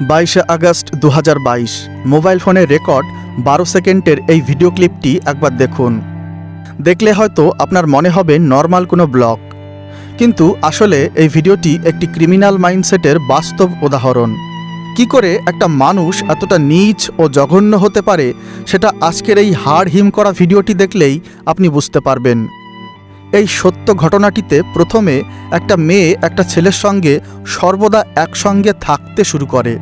22 August 2022 mobile ফোনের record 12 সেকেন্ডের এই ভিডিও ক্লিপটি একবার দেখুন। দেখলে হয়তো আপনার মনে হবে নর্মাল কোনো ব্লগ, কিন্তু আসলে এই ভিডিওটি একটি ক্রিমিনাল মাইন্ডসেটের বাস্তব উদাহরণ। কি করে একটা মানুষ এতটা নীচ ও জঘন্য হতে পারে সেটা আজকের এই হাড় হিম করা ভিডিওটি দেখলেই আপনি বুঝতে পারবেন। এই সত্য ঘটনাটিতে প্রথমে একটা মেয়ে একটা ছেলের সঙ্গে সর্বদা একসঙ্গে থাকতে শুরু করে।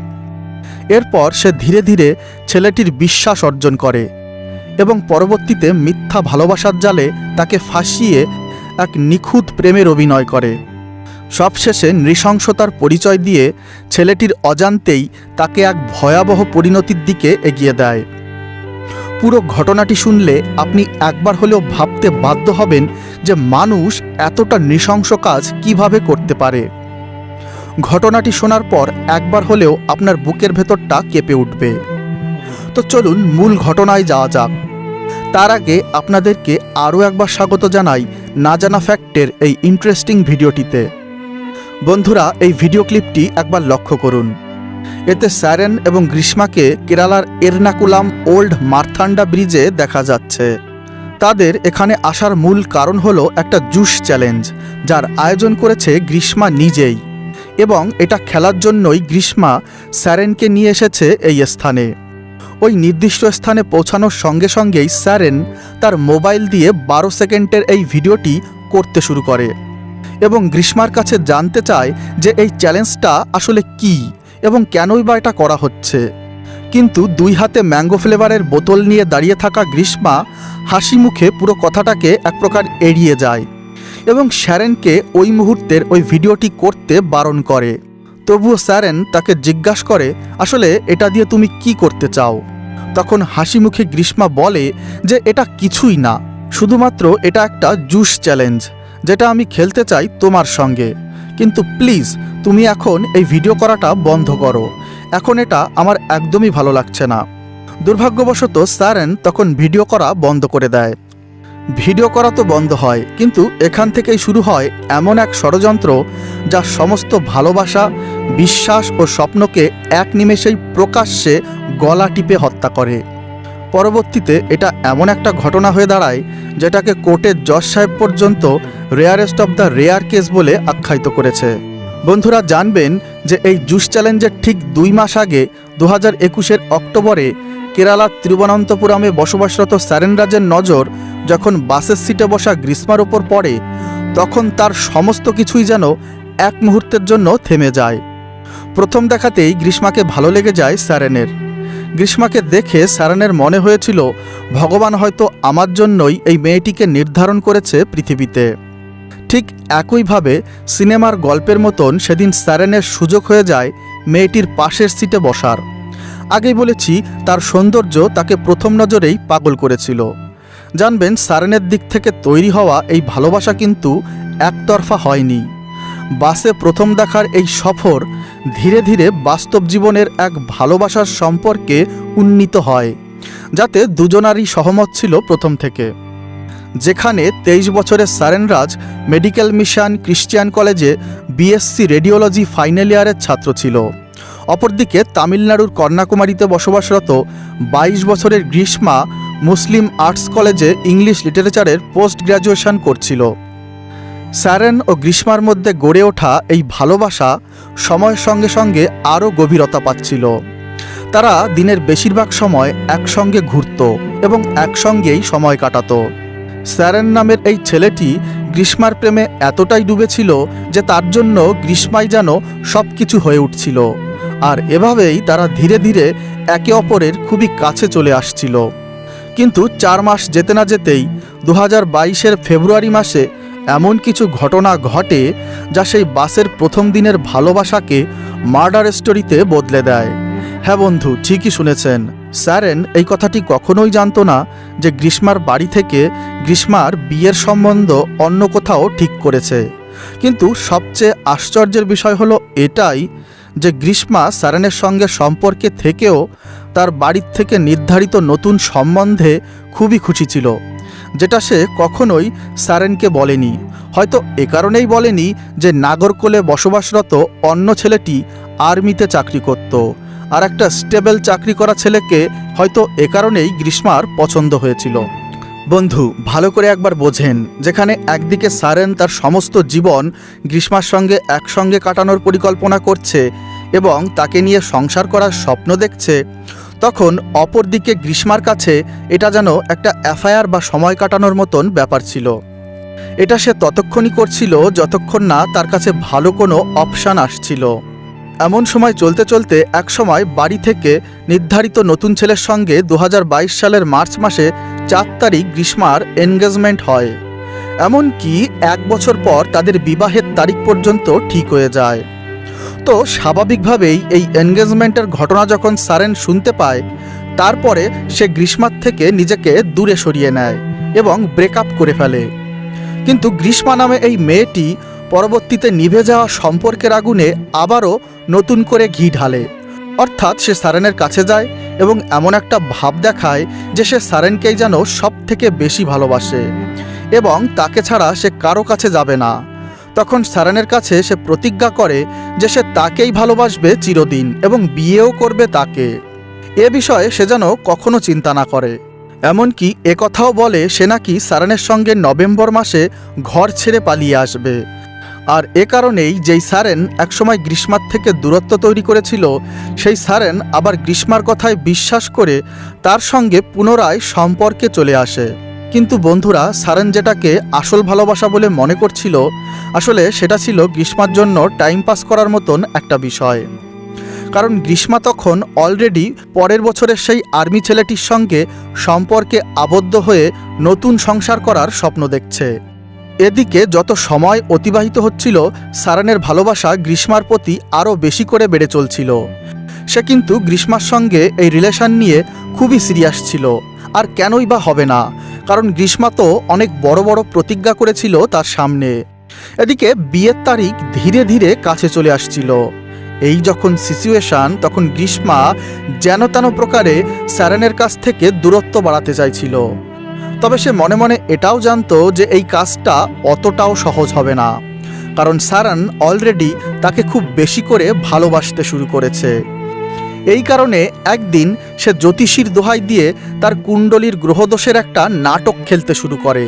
এরপর সে ধীরে ধীরে ছেলেটির বিশ্বাস অর্জন করে এবং পরবর্তীতে মিথ্যা ভালোবাসার জালে তাকে ফাঁসিয়ে এক নিখুঁত প্রেমের অভিনয় করে। সবশেষে নৃশংসতার পরিচয় দিয়ে ছেলেটির অজান্তেই তাকে এক ভয়াবহ পরিণতির দিকে এগিয়ে দেয়। পুরো ঘটনাটি শুনলে আপনি একবার হলেও ভাবতে বাধ্য হবেন যে মানুষ এতটা নৃশংস কাজ কিভাবে করতে পারে। ঘটনাটি শোনার পর একবার হলেও আপনার বুকের ভেতরটা কেঁপে উঠবে। তো চলুন মূল ঘটনায় যাওয়া যাক। তার আগে আপনাদেরকে আরও একবার স্বাগত জানাই না জানা ফ্যাক্টের এই ইন্টারেস্টিং ভিডিওটিতে। বন্ধুরা, এই ভিডিও ক্লিপটি একবার লক্ষ্য করুন। এতে স্যারেন এবং গ্রীষ্মাকে কেরালার এর্নাকুলাম ওল্ড মার্থান্ডা ব্রিজে দেখা যাচ্ছে। তাদের এখানে আসার মূল কারণ হলো একটা জুস চ্যালেঞ্জ, যার আয়োজন করেছে গ্রীষ্মা নিজেই, এবং এটা খেলার জন্যই গ্রীষ্মা স্যারেনকে নিয়ে এসেছে এই স্থানে। ওই নির্দিষ্ট স্থানে পৌঁছানোর সঙ্গে সঙ্গেই স্যারেন তার মোবাইল দিয়ে 12 সেকেন্ডের এই ভিডিওটি করতে শুরু করে এবং গ্রীষ্মার কাছে জানতে চায় যে এই চ্যালেঞ্জটা আসলে কী এবং কেনই বা এটা করা হচ্ছে। কিন্তু দুই হাতে ম্যাঙ্গো ফ্লেভারের বোতল নিয়ে দাঁড়িয়ে থাকা গ্রীষ্মা হাসি মুখে পুরো কথাটাকে এক প্রকার এড়িয়ে যায় এবং স্যারেনকে ওই মুহূর্তের ওই ভিডিওটি করতে বারণ করে। তবুও স্যারেন তাকে জিজ্ঞাসা করে, আসলে এটা দিয়ে তুমি কি করতে চাও? তখন হাসি মুখে গ্রীষ্মা বলে যে এটা কিছুই না, শুধুমাত্র এটা একটা জুস চ্যালেঞ্জ যেটা আমি খেলতে চাই তোমার সঙ্গে, কিন্তু প্লিজ তুমি এখন এই ভিডিও করাটা বন্ধ করো, এখন এটা আমার একদমই ভালো লাগছে না। দুর্ভাগ্যবশত স্যারেন তখন ভিডিও করা বন্ধ করে দেয়। ভিডিও করা তো বন্ধ হয়, কিন্তু এখান থেকেই শুরু হয় এমন এক ষড়যন্ত্র যা সমস্ত ভালোবাসা, বিশ্বাস ও স্বপ্নকে এক নিমেষেই প্রকাশ্যে গলা টিপে হত্যা করে। পরবর্তীতে এটা এমন একটা ঘটনা হয়ে দাঁড়ায় যেটাকে কোর্টের জজ সাহেব পর্যন্ত rarest of the rare case বলে আখ্যায়িত করেছে। বন্ধুরা, জানবেন যে এই জুস চ্যালেঞ্জের ঠিক 2 মাস আগে 2021 অক্টোবরে কেরালার তিরুবনন্তপুরমে বসবাসরত স্যারেন রাজের নজর যখন বাসের সিটে বসা গ্রীষ্মার ওপর পড়ে, তখন তার সমস্ত কিছুই যেন এক মুহূর্তের জন্য থেমে যায়। প্রথম দেখাতেই গ্রীষ্মাকে ভালো লেগে যায় স্যারেনের। গ্রীষ্মাকে দেখে স্যারেনের মনে হয়েছিল ভগবান হয়তো আমার জন্যই এই মেয়েটিকে নির্ধারণ করেছে পৃথিবীতে। ঠিক একইভাবে সিনেমার গল্পের মতন সেদিন স্যারেনের সুযোগ হয়ে যায় মেয়েটির পাশের সিটে বসার। আগেই বলেছি, তার সৌন্দর্য তাকে প্রথম নজরেই পাগল করেছিল। জানবেন, স্যারেনের দিক থেকে তৈরি হওয়া এই ভালোবাসা কিন্তু একতরফা হয়নি। বাসে প্রথম দেখার এই সফর ধীরে ধীরে বাস্তব জীবনের এক ভালোবাসার সম্পর্কে উন্নীত হয়, যাতে দুজনারই সহমত ছিল প্রথম থেকে। যেখানে 23 বছরের স্যারেন রাজ মেডিকেল মিশন ক্রিশ্চিয়ান কলেজে বিএসসি রেডিওলজি ফাইনাল ইয়ারের ছাত্র ছিল, অপরদিকে তামিলনাড়ুর কন্যাকুমারীতে বসবাসরত 22 বছরের গ্রীষ্মা মুসলিম আর্টস কলেজে ইংলিশ লিটারেচারের পোস্ট গ্র্যাজুয়েশন করছিল। স্যারেন ও গ্রীষ্মার মধ্যে গড়ে ওঠা এই ভালোবাসা সময়ের সঙ্গে সঙ্গে আরও গভীরতা পাচ্ছিল। তারা দিনের বেশিরভাগ সময় একসঙ্গে ঘুরত এবং একসঙ্গেই সময় কাটাত। স্যারেন নামের এই ছেলেটি গ্রীষ্মার প্রেমে এতটাই ডুবেছিল যে তার জন্য গ্রীষ্মাই যেন সব কিছু হয়ে উঠছিল, আর এভাবেই তারা ধীরে ধীরে একে অপরের খুবই কাছে চলে আসছিল। কিন্তু 4 মাস যেতে না যেতেই 2022 ফেব্রুয়ারি মাসে এমন কিছু ঘটনা ঘটে যা সেই বাসের প্রথম দিনের ভালোবাসাকে মার্ডার স্টোরিতে বদলে দেয়। হ্যাঁ বন্ধু, ঠিকই শুনেছেন, স্যারেন এই কথাটি কখনোই জানতো না যে গ্রীষ্মার বাড়ি থেকে গ্রীষ্মার বিয়ের সম্বন্ধ অন্য কোথাও ঠিক করেছে। কিন্তু সবচেয়ে আশ্চর্যের বিষয় হলো এটাই যে গ্রীষ্মা স্যারেনের সঙ্গে সম্পর্কে থেকেও তার বাড়ির থেকে নির্ধারিত নতুন সম্বন্ধে খুবই খুশি ছিল, যেটা সে কখনোই স্যারেনকে বলেনি। হয়তো এ কারণেই বলেনি যে নাগরকোলে বসবাসরত অন্য ছেলেটি আর্মিতে চাকরি করত, আর একটা স্টেবল চাকরি করা ছেলেকে হয়তো এ কারণেই গ্রীষ্মার পছন্দ হয়েছিল। বন্ধু, ভালো করে একবার বোঝেন, যেখানে একদিকে সারেন তার সমস্ত জীবন গ্রীষ্মার সঙ্গে একসঙ্গে কাটানোর পরিকল্পনা করছে এবং তাকে নিয়ে সংসার করার স্বপ্ন দেখছে, তখন অপরদিকে গ্রীষ্মার কাছে এটা যেন একটা এফআইআর বা সময় কাটানোর মতন ব্যাপার ছিল। এটা সে ততক্ষণই করছিল যতক্ষণ না তার কাছে ভালো কোনো অপশান আসছিল। এমন সময় চলতে চলতে এক সময় বাড়ি থেকে নির্ধারিত নতুন ছেলের সঙ্গে 2022 সালের মার্চ মাসে 4 তারিখ গ্রীষ্মার এনগেজমেন্ট হয়। এমনকি 1 বছর পর তাদের বিবাহের তারিখ পর্যন্ত ঠিক হয়ে যায়। তো স্বাভাবিকভাবেই এই এনগেজমেন্টের ঘটনা যখন সারেন শুনতে পায়, তারপরে সে গ্রীষ্মার থেকে নিজেকে দূরে সরিয়ে নেয় এবং ব্রেকআপ করে ফেলে। কিন্তু গ্রীষ্মা নামে এই মেয়েটি পরবর্তীতে নিভে যাওয়া সম্পর্কের আগুনে আবারও নতুন করে ঘি ঢালে। অর্থাৎ সে সারেনের কাছে যায় এবং এমন একটা ভাব দেখায় যে সে সারেনকেই যেন সব থেকে বেশি ভালোবাসে এবং তাকে ছাড়া সে কারো কাছে যাবে না। তখন সারেনের কাছে সে প্রতিজ্ঞা করে যে সে তাকেই ভালোবাসবে চিরদিন এবং বিয়েও করবে তাকে। এ বিষয়ে সে যেন কখনো চিন্তা না করে। এমনকি একথাও বলে সে নাকি সারেনের সঙ্গে নভেম্বর মাসে ঘর ছেড়ে পালিয়ে আসবে। আর এ কারণেই যেই সারেন একসময় গ্রীষ্মার থেকে দূরত্ব তৈরি করেছিল, সেই সারেন আবার গ্রীষ্মার কথায় বিশ্বাস করে তার সঙ্গে পুনরায় সম্পর্কে চলে আসে। কিন্তু বন্ধুরা, সারেন যেটাকে আসল ভালোবাসা বলে মনে করছিল, আসলে সেটা ছিল গ্রীষ্মার জন্য টাইম পাস করার মতন একটা বিষয়। কারণ গ্রীষ্মা তখন অলরেডি পরের বছরের সেই আর্মি ছেলেটির সঙ্গে সম্পর্কে আবদ্ধ হয়ে নতুন সংসার করার স্বপ্ন দেখছে। এদিকে যত সময় অতিবাহিত হচ্ছিল, সারেনের ভালোবাসা গ্রীষ্মার প্রতি আরও বেশি করে বেড়ে চলছিল। সে কিন্তু গ্রীষ্মার সঙ্গে এই রিলেশন নিয়ে খুবই সিরিয়াস ছিল। আর কেনই বা হবে না, কারণ গ্রীষ্মা তো অনেক বড় বড় প্রতিজ্ঞা করেছিল তার সামনে। এদিকে বিয়ের তারিখ ধীরে ধীরে কাছে চলে আসছিল। এই যখন সিচুয়েশন, তখন গ্রীষ্মা যেন তেন প্রকারে সারেনের কাছ থেকে দূরত্ব বাড়াতে চাইছিল। তবে সে মনে মনে এটাও জানতো যে এই কাজটা অতটাও সহজ হবে না, কারণ সারেন অলরেডি তাকে খুব বেশি করে ভালোবাসতে শুরু করেছে। এই কারণে একদিন সে জ্যোতিষীর দোহাই দিয়ে তার কুণ্ডলীর গ্রহদোষের একটা নাটক খেলতে শুরু করে।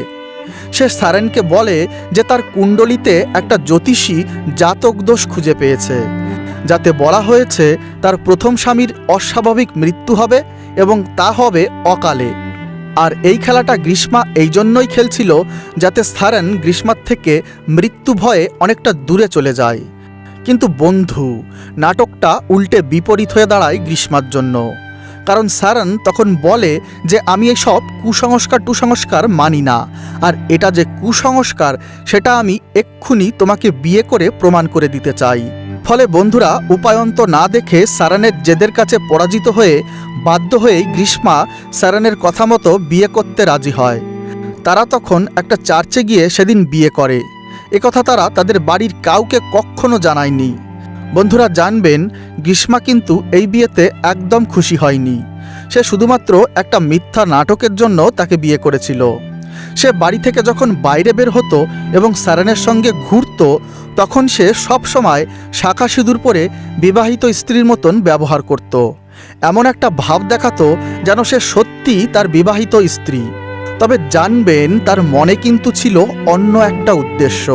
সে সারেনকে বলে যে তার কুণ্ডলিতে একটা জ্যোতিষী জাতক দোষ খুঁজে পেয়েছে, যাতে বলা হয়েছে তার প্রথম স্বামীর অস্বাভাবিক মৃত্যু হবে এবং তা হবে অকালে। আর এই খেলাটা গ্রীষ্মা এই জন্যই খেলছিল যাতে সারেন গ্রীষ্মার থেকে মৃত্যু ভয়ে অনেকটা দূরে চলে যায়। কিন্তু বন্ধু, নাটকটা উল্টে বিপরীত হয়ে দাঁড়ায় গ্রীষ্মার জন্য। কারণ সারেন তখন বলে যে আমি এইসব কুসংস্কার মানি না, আর এটা যে কুসংস্কার সেটা আমি এক্ষুনি তোমাকে বিয়ে করে প্রমাণ করে দিতে চাই। ফলে বন্ধুরা, উপায়ন্ত না দেখে সারেনের জেদের কাছে পরাজিত হয়ে বাধ্য হয়েই গ্রীষ্মা সারেনের কথা মতো বিয়ে করতে রাজি হয়। তারা তখন একটা চার্চে গিয়ে সেদিন বিয়ে করে। একথা তারা তাদের বাড়ির কাউকে কখনো জানায়নি। বন্ধুরা জানবেন, গ্রীষ্মা কিন্তু এই বিয়েতে একদম খুশি হয়নি। সে শুধুমাত্র একটা মিথ্যা নাটকের জন্য তাকে বিয়ে করেছিল। সে বাড়ি থেকে যখন বাইরে বের হতো এবং সারেনের সঙ্গে ঘুরতো, তখন সে সব সময় শাঁখা সিঁদুর পরে বিবাহিত স্ত্রীর মতন ব্যবহার করত। এমন একটা ভাব দেখাতো যেন সে সত্যি তার বিবাহিত স্ত্রী। তবে জানবেন, তার মনে কিন্তু ছিল অন্য একটা উদ্দেশ্য।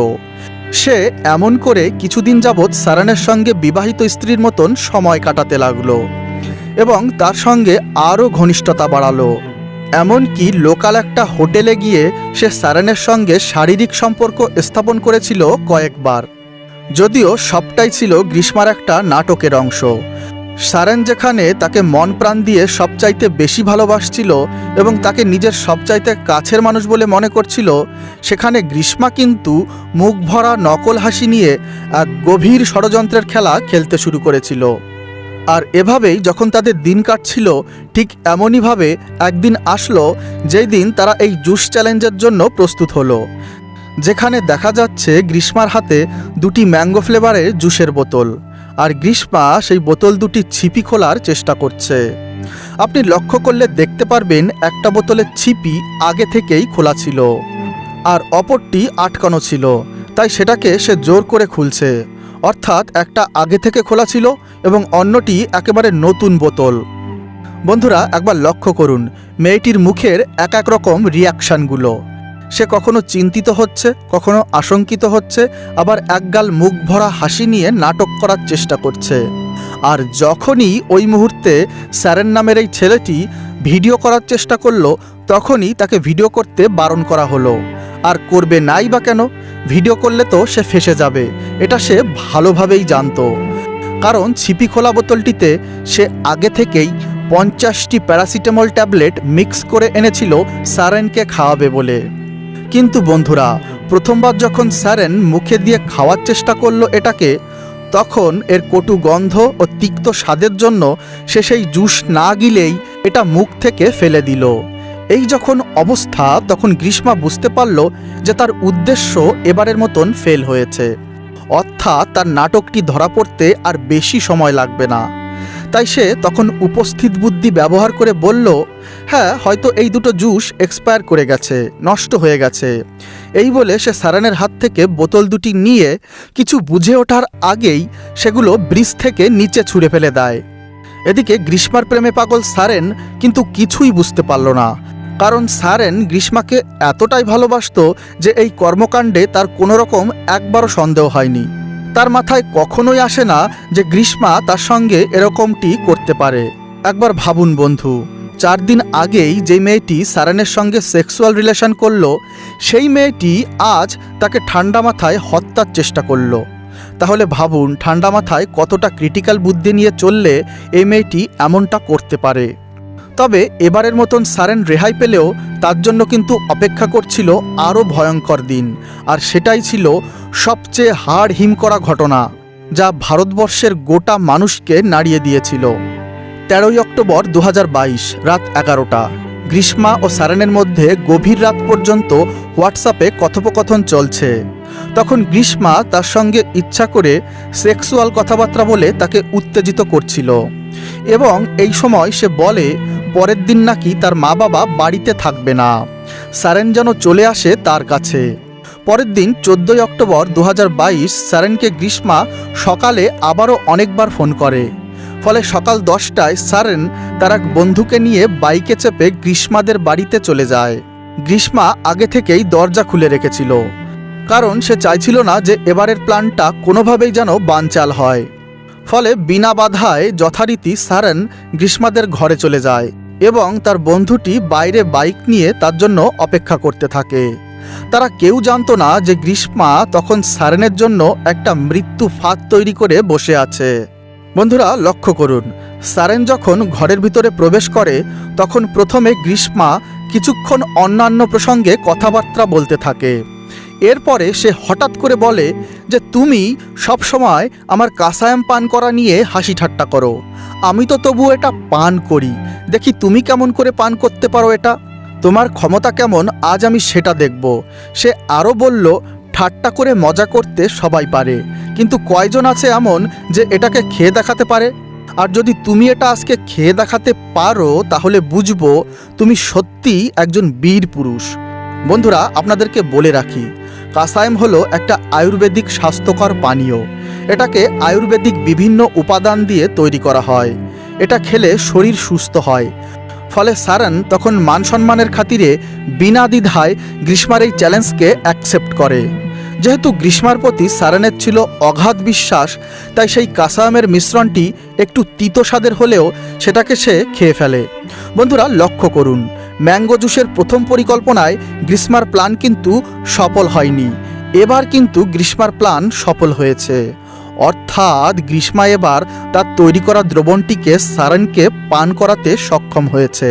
সে এমন করে কিছুদিন যাবৎ সারেনের সঙ্গে বিবাহিত স্ত্রীর মতন সময় কাটাতে লাগলো এবং তার সঙ্গে আরও ঘনিষ্ঠতা বাড়ালো। এমনকি লোকাল একটা হোটেলে গিয়ে সে সারেনের সঙ্গে শারীরিক সম্পর্ক স্থাপন করেছিল কয়েকবার। যদিও সবটাই ছিল গ্রীষ্মার একটা নাটকের অংশ। সারেন যেখানে তাকে মন প্রাণ দিয়ে সবচাইতে বেশি ভালোবাসছিল এবং তাকে নিজের সবচাইতে কাছের মানুষ বলে মনে করছিল, সেখানে গ্রীষ্মা কিন্তু মুখ ভরা নকল হাসি নিয়ে এক গভীর ষড়যন্ত্রের খেলা খেলতে শুরু করেছিল। আর এভাবেই যখন তাদের দিন কাটছিল, ঠিক এমনইভাবে একদিন আসলো যেই দিন তারা এই জুস চ্যালেঞ্জের জন্য প্রস্তুত হলো, যেখানে দেখা যাচ্ছে গ্রীষ্মার হাতে 2টি ম্যাঙ্গো ফ্লেভারের জুসের বোতল, আর গ্রীষ্মা সেই বোতল দুটি ছিপি খোলার চেষ্টা করছে। আপনি লক্ষ্য করলে দেখতে পারবেন একটা বোতলের ছিপি আগে থেকেই খোলা ছিল আর অপরটি আটকানো ছিল, তাই সেটাকে সে জোর করে খুলছে। অর্থাৎ একটা আগে থেকে খোলা ছিল এবং অন্যটি একেবারে নতুন বোতল। বন্ধুরা, একবার লক্ষ্য করুন মেয়েটির মুখের এক রকম রিয়াকশানগুলো। সে কখনো চিন্তিত হচ্ছে, কখনো আশঙ্কিত হচ্ছে, আবার একগাল মুখ ভরা হাসি নিয়ে নাটক করার চেষ্টা করছে। আর যখনই ওই মুহূর্তে স্যারেন নামের এই ছেলেটি ভিডিও করার চেষ্টা করলো, তখনই তাকে ভিডিও করতে বারণ করা হলো। আর করবে নাই বা কেন? ভিডিও করলে তো সে ফেঁসে যাবে, এটা সে ভালোভাবেই জানতো। কারণ ছিপি খোলা বোতলটিতে সে আগে থেকেই 50টি প্যারাসিটামল ট্যাবলেট মিক্স করে এনেছিল স্যারেনকে খাওয়াবে বলে। কিন্তু বন্ধুরা, প্রথমবার যখন স্যারেন মুখে দিয়ে খাওয়ার চেষ্টা করলো এটাকে, তখন এর কটু গন্ধ ও তিক্ত স্বাদের জন্য সে সেই জুস না গিলেই এটা মুখ থেকে ফেলে দিল। এই যখন অবস্থা, তখন গ্রীষ্মা বুঝতে পারল যে তার উদ্দেশ্য এবারের মতন ফেল হয়েছে, অর্থাৎ তার নাটকটি ধরা পড়তে আর বেশি সময় লাগবে না। তাই সে তখন উপস্থিত বুদ্ধি ব্যবহার করে বলল, হ্যাঁ, হয়তো এই দুটো জুস এক্সপায়ার করে গেছে, নষ্ট হয়ে গেছে। এই বলে সে স্যারেনের হাত থেকে বোতল দুটি নিয়ে কিছু বুঝে ওঠার আগেই সেগুলো ব্রিজ থেকে নিচে ছুঁড়ে ফেলে দেয়। এদিকে গ্রীষ্মার প্রেমে পাগল স্যারেন কিন্তু কিছুই বুঝতে পারল না, কারণ স্যারেন গ্রীষ্মাকে এতটাই ভালোবাসত যে এই কর্মকাণ্ডে তার কোনো রকম একবারও সন্দেহ হয়নি। তার মাথায় কখনোই আসে না যে গ্রীষ্মা তার সঙ্গে এরকমটি করতে পারে। একবার ভাবুন বন্ধু, 4 দিন আগেই যে মেয়েটি স্যারেনের সঙ্গে সেক্সুয়াল রিলেশন করলো, সেই মেয়েটি আজ তাকে ঠান্ডা মাথায় হত্যার চেষ্টা করলো। তাহলে ভাবুন ঠান্ডা মাথায় কতটা ক্রিটিক্যাল বুদ্ধি নিয়ে চললে এই মেয়েটি এমনটা করতে পারে। তবে এবারের মতন স্যারেন রেহাই পেলেও তার জন্য কিন্তু অপেক্ষা করছিল আরও ভয়ঙ্কর দিন, আর সেটাই ছিল সবচেয়ে হাড় হিম করা ঘটনা, যা ভারতবর্ষের গোটা মানুষকে নাড়িয়ে দিয়েছিল। 13ই অক্টোবর 2022 রাত 11টা গ্রীষ্মা ও স্যারেনের মধ্যে গভীর রাত পর্যন্ত হোয়াটসঅ্যাপে কথোপকথন চলছে। তখন গ্রীষ্মা তার সঙ্গে ইচ্ছা করে সেক্সুয়াল কথাবার্তা বলে তাকে উত্তেজিত করছিল, এবং এই সময় সে বলে পরের দিন নাকি তার মা বাবা বাড়িতে থাকবে না, স্যারেন যেন চলে আসে তার কাছে। পরের দিন 14ই অক্টোবর 2022 স্যারেনকে গ্রীষ্মা সকালে আবারও অনেকবার ফোন করে। ফলে সকাল 10টায় স্যারেন তার এক বন্ধুকে নিয়ে বাইকে চেপে গ্রীষ্মাদের বাড়িতে চলে যায়। গ্রীষ্মা আগে থেকেই দরজা খুলে রেখেছিল, কারণ সে চাইছিল না যে এবারের প্ল্যানটা কোনোভাবেই যেন বানচাল হয়। ফলে বিনা বাধায় যথারীতি স্যারেন গ্রীষ্মাদের ঘরে চলে যায় এবং তার বন্ধুটি বাইরে বাইক নিয়ে তার জন্য অপেক্ষা করতে থাকে। তারা কেউ জানতো না যে গ্রীষ্মা তখন স্যারেনের জন্য একটা মৃত্যু ফাঁদ তৈরি করে বসে আছে। বন্ধুরা, লক্ষ্য করুন, স্যারেন যখন ঘরের ভিতরে প্রবেশ করে তখন প্রথমে গ্রীষ্মা কিছুক্ষণ অন্যান্য প্রসঙ্গে কথাবার্তা বলতে থাকে। এরপরে সে হঠাৎ করে বলে যে তুমি সবসময় আমার কাসায়াম পান করা নিয়ে হাসি ঠাট্টা করো, আমি তো তবু এটা পান করি, দেখি তুমি কেমন করে পান করতে পারো, এটা তোমার ক্ষমতা কেমন আজ আমি সেটা দেখব। সে আরও বলল, ঠাট্টা করে মজা করতে সবাই পারে, কিন্তু কয়জন আছে এমন যে এটাকে খেয়ে দেখাতে পারে? আর যদি তুমি এটা আজকে খেয়ে দেখাতে পারো তাহলে বুঝবো তুমি সত্যিই একজন বীর পুরুষ। বন্ধুরা, আপনাদেরকে বলে রাখি, কাসায়াম হলো একটা আয়ুর্বেদিক স্বাস্থ্যকর পানীয়। এটাকে আয়ুর্বেদিক বিভিন্ন উপাদান দিয়ে তৈরি করা হয়। এটা খেলে শরীর সুস্থ হয়। ফলে স্যারেন তখন মান সম্মানের খাতিরে বিনা দ্বিধায় গ্রীষ্মার এই চ্যালেঞ্জকে অ্যাকসেপ্ট করে। যেহেতু গ্রীষ্মার প্রতি স্যারেনের ছিল অগাধ বিশ্বাস, তাই সেই কাসায়ামের মিশ্রণটি একটু তিতো স্বাদের হলেও সেটাকে সে খেয়ে ফেলে। বন্ধুরা, লক্ষ্য করুন, ম্যাঙ্গো জুসের প্রথম পরিকল্পনায় গ্রীষ্মার প্ল্যান কিন্তু সফল হয়নি। এবার কিন্তু গ্রীষ্মার প্ল্যান সফল হয়েছে, অর্থাৎ গ্রীষ্মা এবার তার তৈরি করা দ্রবণটিকে স্যারেনকে পান করাতে সক্ষম হয়েছে।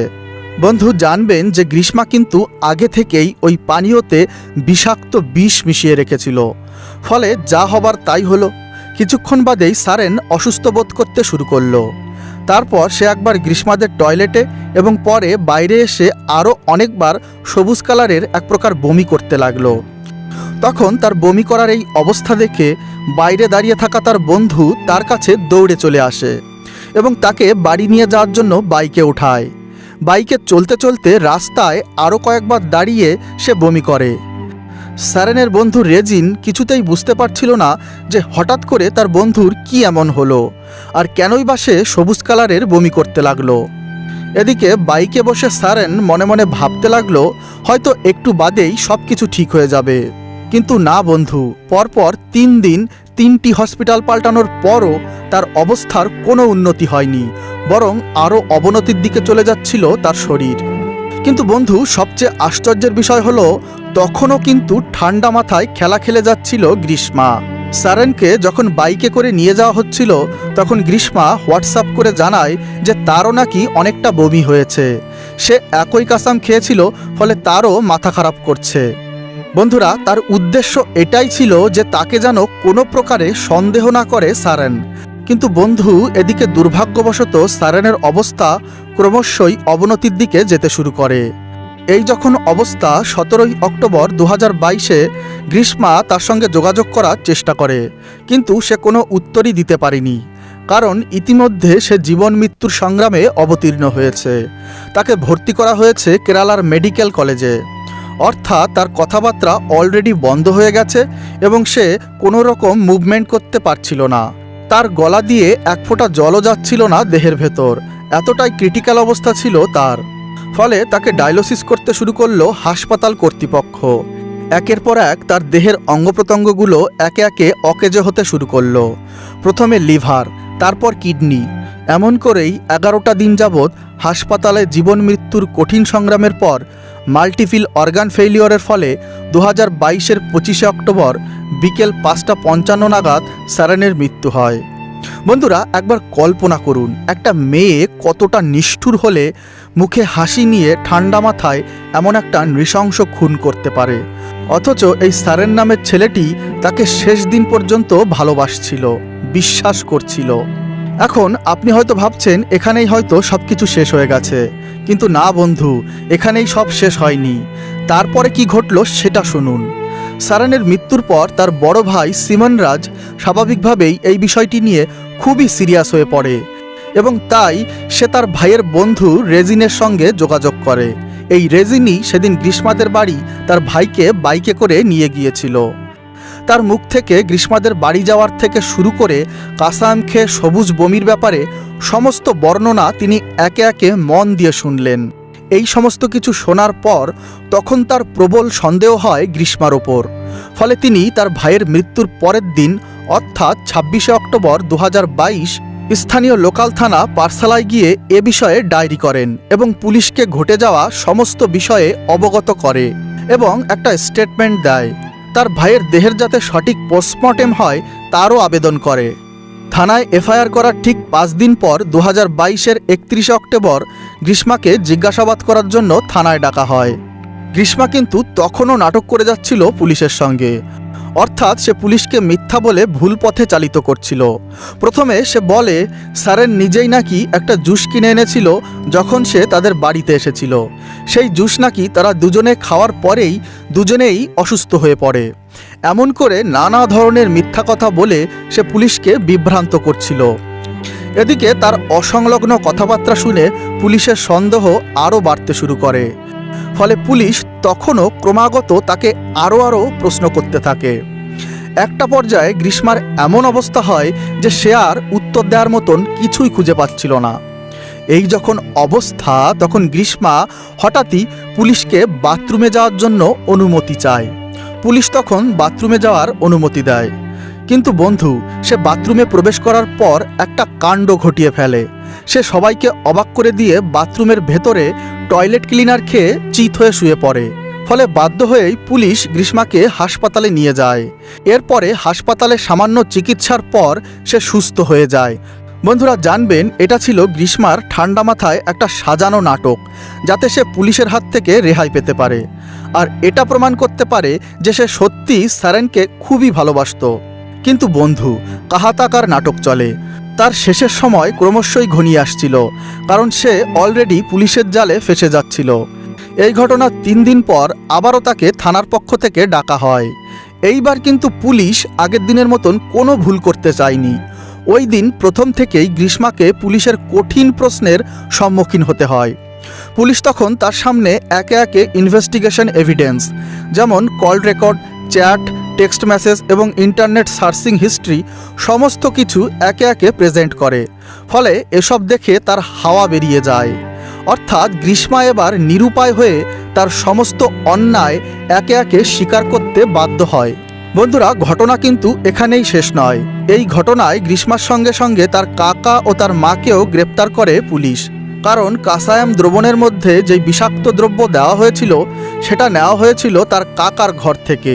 বন্ধু, জানবেন যে গ্রীষ্মা কিন্তু আগে থেকেই ওই পানীয়তে বিষাক্ত বিষ মিশিয়ে রেখেছিল। ফলে যা হবার তাই হলো। কিছুক্ষণ বাদেই স্যারেন অসুস্থ বোধ করতে শুরু করলো। তারপর সে একবার গ্রীষ্মাদের টয়লেটে এবং পরে বাইরে এসে আরও অনেকবার সবুজ কালারের এক প্রকার বমি করতে লাগলো। তখন তার বমি করার এই অবস্থা দেখে বাইরে দাঁড়িয়ে থাকা তার বন্ধু তার কাছে দৌড়ে চলে আসে এবং তাকে বাড়ি নিয়ে যাওয়ার জন্য বাইকে ওঠায়। বাইকে চলতে চলতে রাস্তায় আরও কয়েকবার দাঁড়িয়ে সে বমি করে। সারেনের বন্ধু রেজিন কিছুতেই বুঝতে পারছিল না যে হঠাৎ করে তার বন্ধুর কি এমন হলো, আর কেনই বা সে সবুজ কালারের বমি করতে লাগলো। এদিকে বাইকে বসে সারেন মনে মনে ভাবতে লাগলো হয়তো একটু বাদেই সব কিছু ঠিক হয়ে যাবে। কিন্তু না বন্ধু, পরপর 3 দিন 3টি হসপিটাল পাল্টানোর পরও তার অবস্থার কোনো উন্নতি হয়নি, বরং আরও অবনতির দিকে চলে যাচ্ছিল তার শরীর। কিন্তু বন্ধু, সবচেয়ে আশ্চর্যের বিষয় হলো তখনও কিন্তু ঠান্ডা মাথায় খেলা খেলে যাচ্ছিল গ্রীষ্মা। সারেনকে যখন বাইকে করে নিয়ে যাওয়া হচ্ছিল তখন গ্রীষ্মা হোয়াটসঅ্যাপ করে জানায় যে তারও নাকি অনেকটা বমি হয়েছে। সে একই কাসাম খেয়েছিল, ফলে তারও মাথা খারাপ করছে। বন্ধুরা, তার উদ্দেশ্য এটাই ছিল যে তাকে যেন কোনো প্রকারে সন্দেহ না করে সারেন। কিন্তু বন্ধু, এদিকে দুর্ভাগ্যবশত সারেনের অবস্থা ক্রমশই অবনতির দিকে যেতে শুরু করে। এই যখন অবস্থা, 17 অক্টোবর 2022-এ গ্রীষ্মা তার সঙ্গে যোগাযোগ করার চেষ্টা করে, কিন্তু সে কোনো উত্তরই দিতে পারেনি, কারণ ইতিমধ্যে সে জীবন মৃত্যুর সংগ্রামে অবতীর্ণ হয়েছে। তাকে ভর্তি করা হয়েছে কেরালার মেডিকেল কলেজে। অর্থাৎ তার কথাবার্তা অলরেডি বন্ধ হয়ে গেছে এবং সে কোনো রকম মুভমেন্ট করতে পারছিল না। তার গলা দিয়ে এক ফোঁটা জলও যাচ্ছিল না দেহের ভেতর, এতটাই ক্রিটিক্যাল অবস্থা ছিল তার। ফলে তাকে ডায়ালিসিস করতে শুরু করলো হাসপাতাল কর্তৃপক্ষ। একের পর এক তার দেহের অঙ্গপ্রত্যঙ্গগুলো একে একে অকেজো হতে শুরু করলো। প্রথমে লিভার, তারপর কিডনি। এমন করেই 11টা দিন যাবৎ হাসপাতালে জীবন মৃত্যুর কঠিন সংগ্রামের পর মাল্টিপিল অর্গান ফেইলিওরের ফলে 2022-এর 25শে অক্টোবর বিকেল 5:55 নাগাদ সারেনের মৃত্যু হয়। বন্ধুরা, একবার কল্পনা করুন একটা মেয়ে কতটা নিষ্ঠুর হলে মুখে হাসি নিয়ে ঠান্ডা মাথায় এমন একটা নৃশংস খুন করতে পারে। অথচ এই সারেন নামের ছেলেটি তাকে শেষ দিন পর্যন্ত ভালোবাসছিল, বিশ্বাস করছিল। এখন আপনি হয়তো ভাবছেন এখানেই হয়তো সবকিছু শেষ হয়ে গেছে, কিন্তু না বন্ধু, এখানেই সব শেষ হয়নি। তারপরে কি ঘটল সেটা শুনুন। সারেনের মৃত্যুর পর তার বড় ভাই সিমন রাজ স্বাভাবিকভাবেই এই বিষয়টি নিয়ে খুবই সিরিয়াস হয়ে পড়ে এবং তাই সে তার ভাইয়ের বন্ধু রেজিনের সঙ্গে যোগাযোগ করে। এই রেজিনই সেদিন গ্রীষ্মাদের বাড়ি তার ভাইকে বাইকে করে নিয়ে গিয়েছিল। তার মুখ থেকে গ্রীষ্মাদের বাড়ি যাওয়ার থেকে শুরু করে কাসাম খেয়ে সবুজ বমির ব্যাপারে সমস্ত বর্ণনা তিনি একে একে মন দিয়ে শুনলেন। এই সমস্ত কিছু শোনার পর তখন তার প্রবল সন্দেহ হয় গ্রীষ্মার ওপর। ফলে তিনি তার ভাইয়ের মৃত্যুর পরের দিন অর্থাৎ 26শে অক্টোবর 2022 স্থানীয় লোকাল থানা পারসালায় গিয়ে এ বিষয়ে ডায়েরি করেন এবং পুলিশকে ঘটে যাওয়া সমস্ত বিষয়ে অবগত করে এবং একটা স্টেটমেন্ট দেয়। তার ভাইয়ের দেহের যাতে সঠিক পোস্টমর্টেম হয় তারও আবেদন করে। থানায় এফআইআর করার ঠিক 5 দিন পর 2022-এর 31শে অক্টোবর গ্রীষ্মাকে জিজ্ঞাসাবাদ করার জন্য থানায় ডাকা হয়। গ্রীষ্মা কিন্তু তখনও নাটক করে যাচ্ছিল পুলিশের সঙ্গে, অর্থাৎ সে পুলিশকে মিথ্যা বলে ভুল পথে চালিত করছিল। প্রথমে সে বলে সারেন নিজেই নাকি একটা জুস কিনে এনেছিল যখন সে তাদের বাড়িতে এসেছিল। সেই জুস নাকি তারা দুজনে খাওয়ার পরেই দুজনেই অসুস্থ হয়ে পড়ে। এমন করে নানা ধরনের মিথ্যা কথা বলে সে পুলিশকে বিভ্রান্ত করছিল। এদিকে তার অসংলগ্ন কথাবার্তা শুনে পুলিশের সন্দেহ আরও বাড়তে শুরু করে। ফলে পুলিশ তখনও ক্রমাগত তাকে আরও প্রশ্ন করতে থাকে। একটা পর্যায়ে গ্রীষ্মার এমন অবস্থা হয় যে সে আর উত্তর দেওয়ার মতন কিছুই খুঁজে পাচ্ছিল না। এই যখন অবস্থা, তখন গ্রীষ্মা হঠাৎই পুলিশকে বাথরুমে যাওয়ার জন্য অনুমতি চায়। পুলিশ তখন বাথরুমে যাওয়ার অনুমতি দেয়, কিন্তু বন্ধু, সে বাথরুমে প্রবেশ করার পর একটা কাণ্ড ঘটিয়ে ফেলে। সে সবাইকে অবাক করে দিয়ে বাথরুমের ভেতরে টয়লেট ক্লিনার খেয়ে চিত হয়ে শুয়ে পড়ে। ফলে বাধ্য হয়েই পুলিশ গ্রীষ্মাকে হাসপাতালে নিয়ে যায়। এরপরে হাসপাতালে সামান্য চিকিৎসার পর সে সুস্থ হয়ে যায়। বন্ধুরা জানবেন, এটা ছিল গ্রীষ্মার ঠান্ডা মাথায় একটা সাজানো নাটক, যাতে সে পুলিশের হাত থেকে রেহাই পেতে পারে আর এটা প্রমাণ করতে পারে যে সে সত্যি সারেনকে খুবই ভালোবাসত। কিন্তু বন্ধু, কাহাতাকার নাটক চলে। তার শেষের সময় ক্রমশই ঘনিয়ে আসছিল, কারণ সে অলরেডি পুলিশের জালে ফেসে যাচ্ছিল। এই ঘটনার 3 দিন পর আবারও তাকে থানার পক্ষ থেকে ডাকা হয়। এইবার কিন্তু পুলিশ আগের দিনের মতন কোনো ভুল করতে চায়নি। ওই দিন প্রথম থেকেই গ্রীষ্মাকে পুলিশের কঠিন প্রশ্নের সম্মুখীন হতে হয়। পুলিশ তখন তার সামনে একে একে ইনভেস্টিগেশন এভিডেন্স যেমন call record, chat, text message এবং ইন্টারনেট সার্চিং হিস্ট্রি সমস্ত কিছু একে একে প্রেজেন্ট করে। ফলে এসব দেখে তার হাওয়া বেরিয়ে যায়। অর্থাৎ গ্রীষ্মা এবার নিরুপায় হয়ে তার সমস্ত অন্যায় একে একে স্বীকার করতে বাধ্য হয়। বন্ধুরা, ঘটনা কিন্তু এখানেই শেষ নয়। এই ঘটনায় গ্রীষ্মার সঙ্গে সঙ্গে তার কাকা ও তার মাকেও গ্রেপ্তার করে পুলিশ। কারণ কাসায়াম দ্রবণের মধ্যে যেই বিষাক্ত দ্রব্য দেওয়া হয়েছিল সেটা নেওয়া হয়েছিল তার কাকার ঘর থেকে।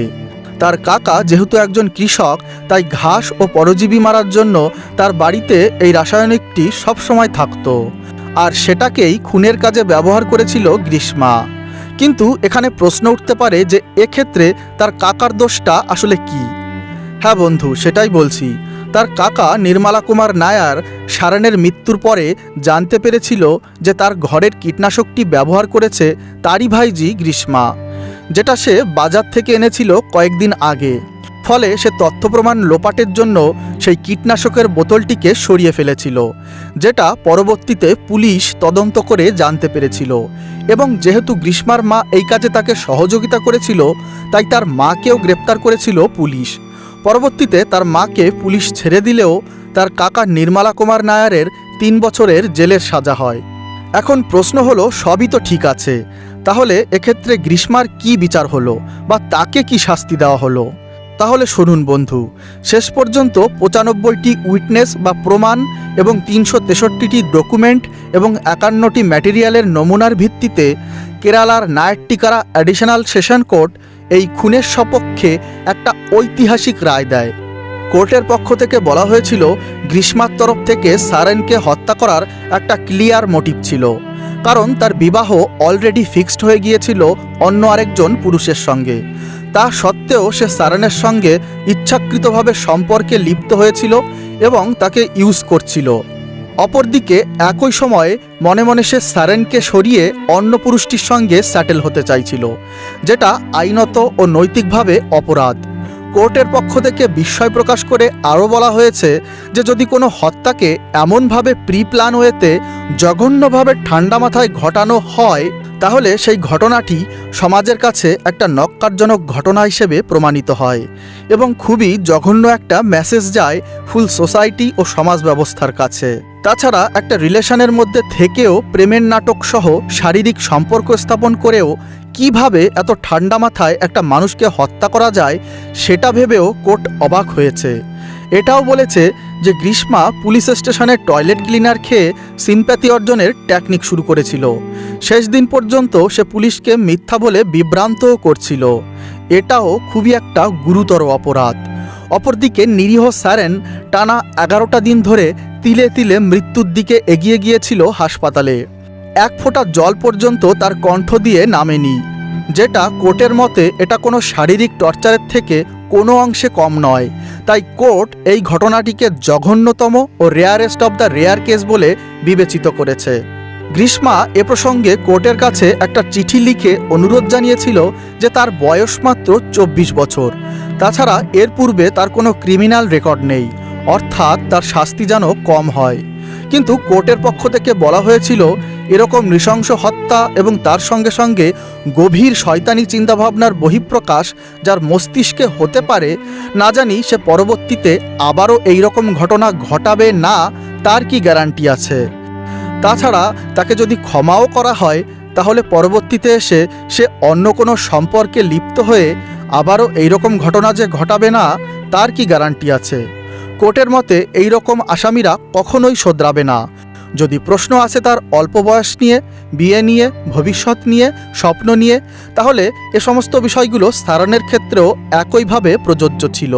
তার কাকা যেহেতু একজন কৃষক, তাই ঘাস ও পরজীবী মারার জন্য তার বাড়িতে এই রাসায়নিকটি সবসময় থাকতো, আর সেটাকেই খুনের কাজে ব্যবহার করেছিল গ্রীষ্মা। কিন্তু এখানে প্রশ্ন উঠতে পারে যে এক্ষেত্রে তার কাকার দোষটা আসলে কি? হ্যাঁ বন্ধু, সেটাই বলছি। তার কাকা নির্মলা কুমার নায়ার সারেনের মৃত্যুর পরে জানতে পেরেছিল যে তার ঘরের কীটনাশকটি ব্যবহার করেছে তারই ভাইজি গ্রীষ্মা, যেটা সে বাজার থেকে এনেছিল কয়েকদিন আগে। ফলে সে তথ্য প্রমাণ লোপাটের জন্য সেই কীটনাশকের বোতলটিকে সরিয়ে ফেলেছিল, যেটা পরবর্তীতে পুলিশ তদন্ত করে জানতে পেরেছিল। এবং যেহেতু গ্রীষ্মার মা এই কাজে তাকে সহযোগিতা করেছিল, তাই তার মাকেও গ্রেপ্তার করেছিল পুলিশ। পরবর্তীতে তার মাকে পুলিশ ছেড়ে দিলেও তার কাকা নির্মলা কুমার নায়ারের 3 বছরের জেলের সাজা হয়। এখন প্রশ্ন হলো, সবই তো ঠিক আছে, তাহলে এক্ষেত্রে গ্রীষ্মার কি বিচার হলো বা তাকে কি শাস্তি দেওয়া হলো? তাহলে শুনুন বন্ধু, শেষ পর্যন্ত 95টি উইটনেস বা প্রমাণ এবং 363টি ডকুমেন্ট এবং 51টি ম্যাটেরিয়ালের নমুনার ভিত্তিতে কেরালার নায়াট্টিকারা অ্যাডিশনাল সেশন কোর্ট এই খুনের সপক্ষে একটা ঐতিহাসিক রায় দেয়। কোর্টের পক্ষ থেকে বলা হয়েছিল গ্রীষ্মার তরফ থেকে সারেনকে হত্যা করার একটা ক্লিয়ার মোটিভ ছিল, কারণ তার বিবাহ অলরেডি ফিক্সড হয়ে গিয়েছিল অন্য আরেকজন পুরুষের সঙ্গে। তা সত্ত্বেও সে সারেনের সঙ্গে ইচ্ছাকৃতভাবে সম্পর্কে লিপ্ত হয়েছিল এবং তাকে ইউজ করছিল। অপরদিকে একই সময়ে মনে মনে সে সারেনকে সরিয়ে অন্য পুরুষটির সঙ্গে স্যাটেল হতে চাইছিল, যেটা আইনত ও নৈতিকভাবে অপরাধ। কোর্টের পক্ষ থেকে বিস্ময় প্রকাশ করে আরও বলা হয়েছে যে যদি কোনো হত্যাকে এমনভাবে প্রি প্ল্যান ওয়েতে জঘন্যভাবে ঠান্ডা মাথায় ঘটানো হয়, তাহলে সেই ঘটনাটি সমাজের কাছে একটা নক্কারজনক ঘটনা হিসেবে প্রমাণিত হয় এবং খুবই জঘন্য একটা মেসেজ যায় ফুল সোসাইটি ও সমাজ ব্যবস্থার কাছে। তাছাড়া একটা রিলেশনের মধ্যে থেকেও প্রেমের নাটক সহ শারীরিক সম্পর্ক স্থাপন করেও কিভাবে এত ঠান্ডা মাথায় একটা মানুষকে হত্যা করা যায় সেটা ভেবেও কোর্ট অবাক হয়েছে। এটাও বলেছে যে গ্রীষ্মা পুলিশ স্টেশনের টয়লেট ক্লিনার খেয়ে সিম্প্যাথি অর্জনের টেকনিক শুরু করেছিল। শেষ দিন পর্যন্ত সে পুলিশকে মিথ্যা বলে বিভ্রান্তও করছিল। এটাও খুবই একটা গুরুতর অপরাধ। অপরদিকে নিরীহ সারেন টানা 11টা দিন ধরে তিলে তিলে মৃত্যুর দিকে এগিয়ে গিয়েছিল হাসপাতালে। এক ফোঁটা জল পর্যন্ত তার কণ্ঠ দিয়ে নামেনি, যেটা কোর্টের মতে এটা কোনো শারীরিক টর্চারের থেকে কোনো অংশে কম নয়। তাই কোর্ট এই ঘটনাটিকে জঘন্যতম ও rarest of the rare case বলে বিবেচিত করেছে। গ্রীষ্মা এ প্রসঙ্গে কোর্টের কাছে একটা চিঠি লিখে অনুরোধ জানিয়েছিল যে তার বয়স মাত্র 24 বছর। তাছাড়া এর পূর্বে তার কোনো ক্রিমিনাল রেকর্ড নেই, অর্থাৎ তার শাস্তি যেন কম হয়। কিন্তু কোর্টের পক্ষ থেকে বলা হয়েছিল এরকম নৃশংস হত্যা এবং তার সঙ্গে সঙ্গে গভীর শয়তানি চিন্তাভাবনার বহিঃপ্রকাশ যার মস্তিষ্কে হতে পারে, না জানি সে পরবর্তীতে আবারও এইরকম ঘটনা ঘটাবে না তার কি গ্যারান্টি আছে। তাছাড়া তাকে যদি ক্ষমাও করা হয়, তাহলে পরবর্তীতে এসে সে অন্য কোনো সম্পর্কে লিপ্ত হয়ে আবারও এইরকম ঘটনা যে ঘটাবে না তার কি গ্যারান্টি আছে। কোর্টের মতে এই রকম আসামিরা কখনোই শোধরাবে না। যদি প্রশ্ন আছে তার অল্প বয়স নিয়ে, বিয়ে নিয়ে, ভবিষ্যৎ নিয়ে, স্বপ্ন নিয়ে, তাহলে এ সমস্ত বিষয়গুলো সারেনের ক্ষেত্রেও একইভাবে প্রযোজ্য ছিল।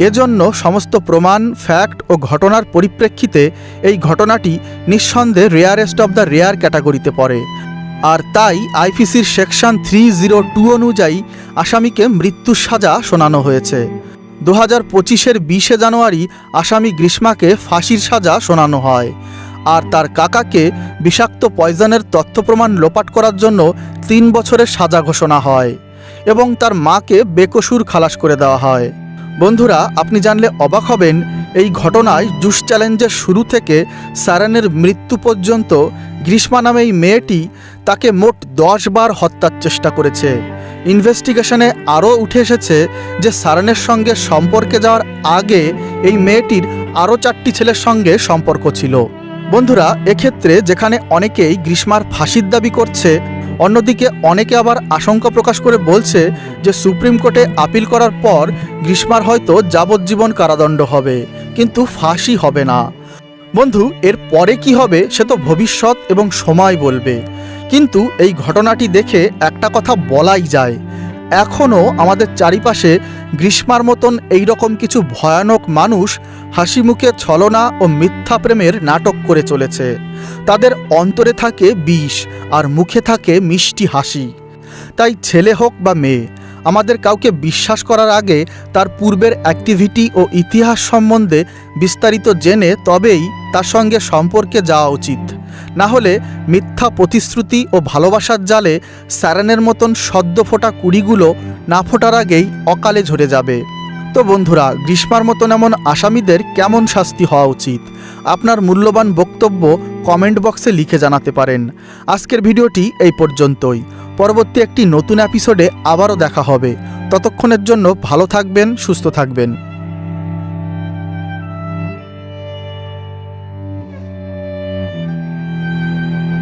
এজন্য সমস্ত প্রমাণ, ফ্যাক্ট ও ঘটনার পরিপ্রেক্ষিতে এই ঘটনাটি নিঃসন্দেহে রেয়ারেস্ট অব দ্য রেয়ার ক্যাটাগরিতে পড়ে। আর তাই আইপিসির সেকশন 302 অনুযায়ী আসামিকে মৃত্যুর সাজা শোনানো হয়েছে। 2025-এর 20 জানুয়ারি আসামি গ্রীষ্মাকে ফাঁসির সাজা শোনানো হয়, আর তার কাকাকে বিষাক্ত পয়জনের তথ্য প্রমাণ লোপাট করার জন্য 3 বছরের সাজা ঘোষণা হয় এবং তার মাকে বেকসুর খালাস করে দেওয়া হয়। বন্ধুরা, আপনি জানলে অবাক হবেন এই ঘটনায় জুস চ্যালেঞ্জের শুরু থেকে সারেনের মৃত্যু পর্যন্ত গ্রীষ্মা নামে এই মেয়েটি তাকে মোট 10 বার হত্যার চেষ্টা করেছে। ইনভেস্টিগেশনে আরও উঠে এসেছে যে সারানের সঙ্গে সম্পর্কে যাওয়ার আগে এই মেয়েটির আরও 4টি ছেলের সঙ্গে সম্পর্ক ছিল। বন্ধুরা, এক্ষেত্রে যেখানে অনেকেই গ্রীষ্মার ফাঁসির দাবি করছে, অন্যদিকে অনেকে আবার আশঙ্কা প্রকাশ করে বলছে যে সুপ্রিম কোর্টে আপিল করার পর গ্রীষ্মার হয়তো যাবজ্জীবন কারাদণ্ড হবে, কিন্তু ফাঁসি হবে না। বন্ধু, এর পরে কি হবে সে তো ভবিষ্যৎ এবং সময় বলবে, কিন্তু এই ঘটনাটি দেখে একটা কথা বলাই যায়, এখনও আমাদের চারিপাশে গ্রীষ্মার মতন এই রকম কিছু ভয়ানক মানুষ হাসি মুখে ছলনা ও মিথ্যা প্রেমের নাটক করে চলেছে। তাদের অন্তরে থাকে বিষ আর মুখে থাকে মিষ্টি হাসি। তাই ছেলে হোক বা মেয়ে, আমাদের কাউকে বিশ্বাস করার আগে তার পূর্বের অ্যাক্টিভিটি ও ইতিহাস সম্বন্ধে বিস্তারিত জেনে তবেই তার সঙ্গে সম্পর্কে যাওয়া উচিত। না হলে মিথ্যা প্রতিশ্রুতি ও ভালোবাসার জালে স্যারেনের মতন সদ্য ফোটা কুড়িগুলো না ফোটার আগেই অকালে ঝরে যাবে। তো বন্ধুরা, গ্রীষ্মার মতন এমন আসামিদের কেমন শাস্তি হওয়া উচিত? আপনার মূল্যবান বক্তব্য কমেন্ট বক্সে লিখে জানাতে পারেন। আজকের ভিডিওটি এই পর্যন্তই। পরবর্তী একটি নতুন এপিসোডে আবারও দেখা হবে। ততক্ষণের জন্য ভালো থাকবেন, সুস্থ থাকবেন।